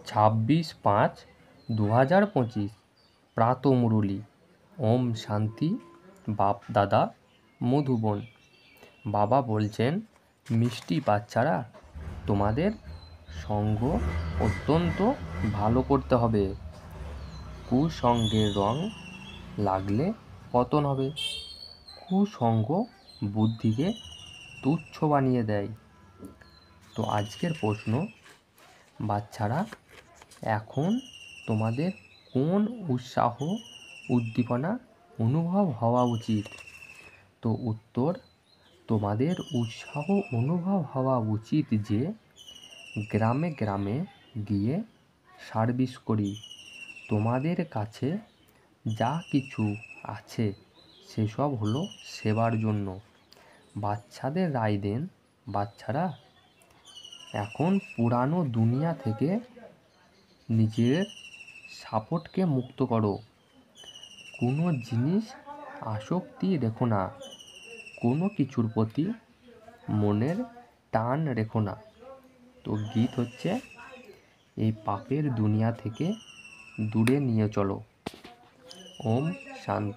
26/5/2025 প্রাতঃমুরলী। ওম শান্তি। বাপ দাদা মধুবন। বাবা বলছেন, মিষ্টি বাচ্চারা, তোমাদের সঙ্গ অত্যন্ত ভালো করতে হবে। কুসঙ্গের রং লাগলে পতন হবে। কুসঙ্গ বুদ্ধিকে তুচ্ছ বানিয়ে দেয়। তো আজকের প্রশ্ন, বাচ্চারা, এখন তোমাদের কোন উৎসাহ উদ্দীপনা অনুভব হওয়া উচিত? তো উত্তর, তোমাদের উৎসাহ অনুভব হওয়া উচিত যে গ্রামে গ্রামে গিয়ে সার্ভিস করি। তোমাদের কাছে যা কিছু আছে সেসব হলো সেবার জন্য। বাচ্চাদের রায় দেন, বাচ্চারা, এখন পুরানো দুনিয়া থেকে নিজের সাপোর্টকে মুক্ত করো। কোনো জিনিস আসক্তি রেখো না, কোনো কিছুর প্রতি মনের টান রেখো না। তো গীত হচ্ছে, এই পাপের দুনিয়া থেকে দূরে নিয়ে চলো। ওম শান্তি।